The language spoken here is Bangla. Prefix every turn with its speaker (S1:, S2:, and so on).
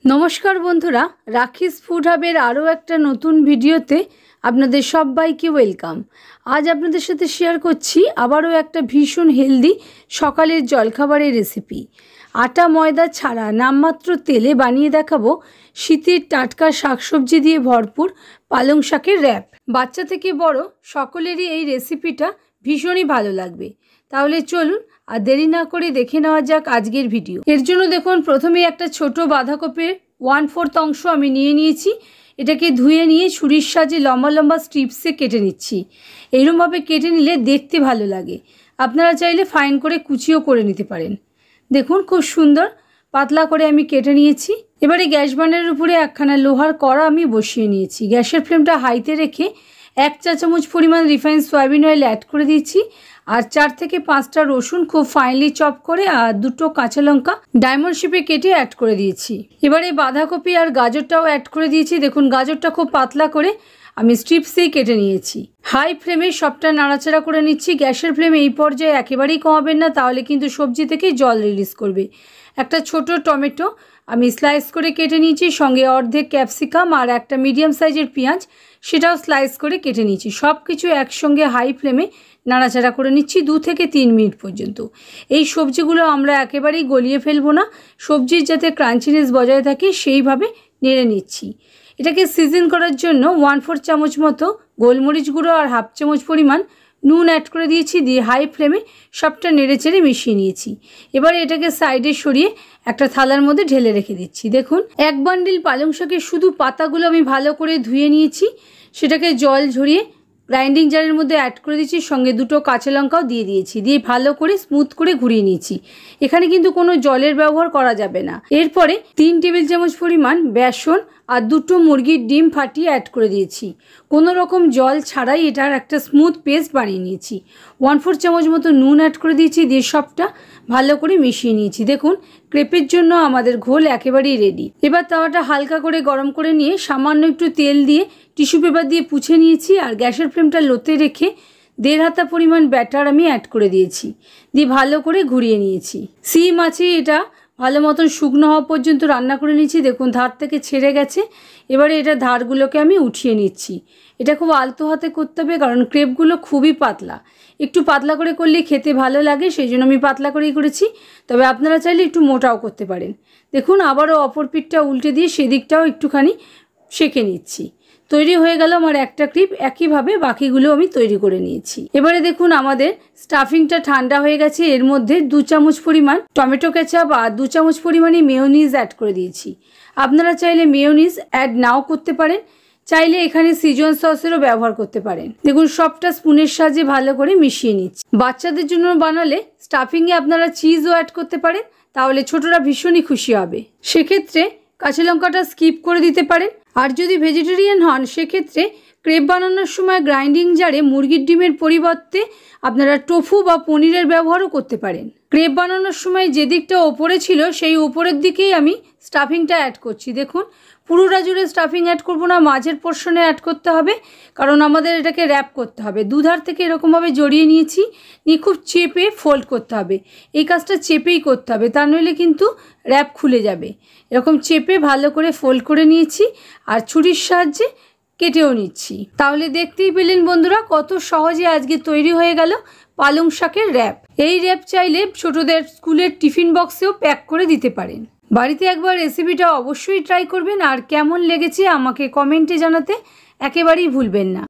S1: নমস্কার বন্ধুরা, রাখিস ফুড হাবের আরও একটা নতুন ভিডিওতে আপনাদের সবাইকে ওয়েলকাম। আজ আপনাদের সাথে শেয়ার করছি আবারও একটা ভীষণ হেলদি সকালের জলখাবারের রেসিপি। আটা ময়দা ছাড়া নামমাত্র তেলে বানিয়ে দেখাবো শীতের টাটকা শাকসবজি দিয়ে ভরপুর পালং শাকের র্যাপ। বাচ্চা থেকে বড় সকলেরই এই রেসিপিটা ভীষণই ভালো লাগবে। তাহলে চলুন আর দেরি না করে দেখে নেওয়া যাক আজকের ভিডিও। এর জন্য দেখুন, প্রথমে একটা ছোট বাঁধাকপির 1/4 অংশ আমি নিয়েছি। এটাকে ধুয়ে নিয়ে ছুরির সাহায্যে লম্বা লম্বা স্ট্রিপসে কেটে নিচ্ছি। এইরকমভাবে কেটে নিলে দেখতে ভালো লাগে। আপনারা চাইলে ফাইন করে কুচিও করে নিতে পারেন। দেখুন, খুব সুন্দর পাতলা করে আমি কেটে নিয়েছি। এবারে গ্যাস বার্নারের উপরে একখানা লোহার কড়া আমি বসিয়ে নিয়েছি। গ্যাসের ফ্লেমটা হাইতে রেখে 1 চা চামচ পরিমাণ রিফাইন্ড সয়াবিন অয়েল অ্যাড করে দিয়েছি। আর 4 থেকে 5টা রসুন খুব ফাইনলি চপ করে আর 2টো কাঁচা লঙ্কা ডায়মন্ড শেপে কেটে অ্যাড করে দিয়েছি। এবারে বাঁধাকপি আর গাজরটাও অ্যাড করে দিয়েছি। দেখুন, গাজরটা খুব পাতলা করে আমি স্ট্রিপসেই কেটে নিয়েছি। হাই ফ্লেমে সবটা নাড়াচাড়া করে নিচ্ছি। গ্যাসের ফ্লেম এই পর্যায়ে একেবারেই কমাবেন না, তাহলে কিন্তু সবজি থেকে জল রিলিজ করবে। একটা ছোট টমেটো আমি স্লাইস করে কেটে নিয়েছি, সঙ্গে অর্ধেক ক্যাপসিকাম আর একটা মিডিয়াম সাইজের পেঁয়াজ, সেটাও স্লাইস করে কেটে নিয়েছি। সব কিছু একসঙ্গে হাই ফ্লেমে নাড়াচাড়া করে নিচ্ছি 2 থেকে 3 মিনিট পর্যন্ত। এই সবজিগুলো আমরা একেবারেই গলিয়ে ফেলবো না, সবজির যাতে ক্রাঞ্চিনেস বজায় থাকে সেইভাবে নেড়ে নিচ্ছি। এটাকে সিজন করার জন্য 1/4 চামচ মতো গোলমরিচ গুঁড়ো আর 1/2 চামচ পরিমাণ নুন অ্যাড করে দিয়েছি। দিয়ে হাই ফ্লেমে সবটা নেড়ে চেড়ে মিশিয়ে নিয়েছি। এবারে এটাকে সাইডে সরিয়ে একটা থালার মধ্যে ঢেলে রেখে দিচ্ছি। দেখুন, 1 বান্ডিল পালং শাকের শুধু পাতাগুলো আমি ভালো করে ধুয়ে নিয়েছি। সেটাকে জল ঝরিয়ে গ্রাইন্ডিং জারের মধ্যে অ্যাড করে দিয়েছি, সঙ্গে 2টো কাঁচা লঙ্কাও দিয়ে দিয়েছি। দিয়ে ভালো করে স্মুথ করে ঘুরিয়ে নিয়েছি। এখানে কিন্তু কোনো জলের ব্যবহার করা যাবে না। এরপরে 3 টেবিল চামচ পরিমাণ বেসন আর 2টো মুরগির ডিম ফাটিয়ে অ্যাড করে দিয়েছি। কোনো রকম জল ছাড়াই এটার একটা স্মুথ পেস্ট বানিয়ে নিয়েছি। 1/4 চামচ মতো নুন অ্যাড করে দিয়েছি। দিয়ে সবটা ভালো করে মিশিয়ে নিয়েছি। দেখুন, ক্রেপের জন্য আমাদের ঘোল একেবারেই রেডি। এবার তাওয়াটা হালকা করে গরম করে নিয়ে সামান্য একটু তেল দিয়ে টিস্যু পেপার দিয়ে পুছে নিয়েছি। আর গ্যাসের ফ্লেমটা লোতে রেখে 1.5 হাতা পরিমাণ ব্যাটার আমি অ্যাড করে দিয়েছি। দিয়ে ভালো করে ঘুরিয়ে নিয়েছি। সিম আছে, এটা ভালো মতন শুকনো হওয়া পর্যন্ত রান্না করে নিয়েছি। দেখুন, ধার থেকে ছেড়ে গেছে। এবারে এটা ধারগুলোকে আমি উঠিয়ে নিচ্ছি। এটা খুব আলতো হাতে করতে হবে, কারণ ক্রেপগুলো খুবই পাতলা। একটু পাতলা করে করলে খেতে ভালো লাগে, সেই জন্য আমি পাতলা করেই করেছি। তবে আপনারা চাইলে একটু মোটাও করতে পারেন। দেখুন, আবারও অপর পিঠটা উল্টে দিয়ে সেদিকটাও একটুখানি সেঁকে নিচ্ছি। তৈরি হয়ে গেল আমার একটা ক্রিপ। একইভাবে বাকিগুলো আমি তৈরি করে নিয়েছি। এবারে দেখুন, আমাদের স্টাফিংটা ঠান্ডা হয়ে গেছে। এর মধ্যে 2 চামচ পরিমাণ টমেটো কেচাপ আর 2 চামচ পরিমাণে মেয়োনিজ অ্যাড করে দিয়েছি। আপনারা চাইলে মেয়োনিজ অ্যাড নাও করতে পারেন, চাইলে এখানে সিজন সসেরও ব্যবহার করতে পারেন। দেখুন, সবটা স্পুনের সাহায্যে ভালো করে মিশিয়ে নিচ্ছি। বাচ্চাদের জন্য বানালে স্টাফিংয়ে আপনারা চিজও অ্যাড করতে পারেন, তাহলে ছোটরা ভীষণই খুশি হবে। সেক্ষেত্রে কাঁচা লঙ্কাটা স্কিপ করে দিতে পারেন। আর যদি ভেজিটেরিয়ান হন, সেক্ষেত্রে ক্রেপ বানানোর সময় গ্রাইন্ডিং জারে মুরগির ডিমের পরিবর্তে আপনারা টোফু বা পনিরের ব্যবহারও করতে পারেন। ক্রেপ বানানোর সময় যে দিকটা ওপরে ছিল সেই ওপরের দিকেই আমি স্টাফিংটা অ্যাড করছি। দেখুন, পুরোটা জুড়ে স্টাফিং অ্যাড করবো না, মাঝের পোর্শনে অ্যাড করতে হবে, কারণ আমাদের এটাকে র্যাপ করতে হবে। দুধার থেকে এরকমভাবে জড়িয়ে নিয়েছি, নিয়ে খুব চেপে ফোল্ড করতে হবে। এই কাজটা চেপেই করতে হবে, তা নইলে কিন্তু র্যাপ খুলে যাবে। এরকম চেপে ভালো করে ফোল্ড করে নিয়েছি আর ছুরির সাহায্যে কেটেও নিচ্ছি। তাহলে দেখতেই পেলেন বন্ধুরা, কত সহজে আজকে তৈরি হয়ে গেল পালং শাকের র্যাপ। এই র্যাপ চাইলে ছোটদের স্কুলের টিফিন বক্সেও প্যাক করে দিতে পারেন। বাড়িতে একবার রেসিপিটা অবশ্যই ট্রাই করবেন, আর কেমন লেগেছে আমাকে কমেন্টে জানাতে একেবারেই ভুলবেন না।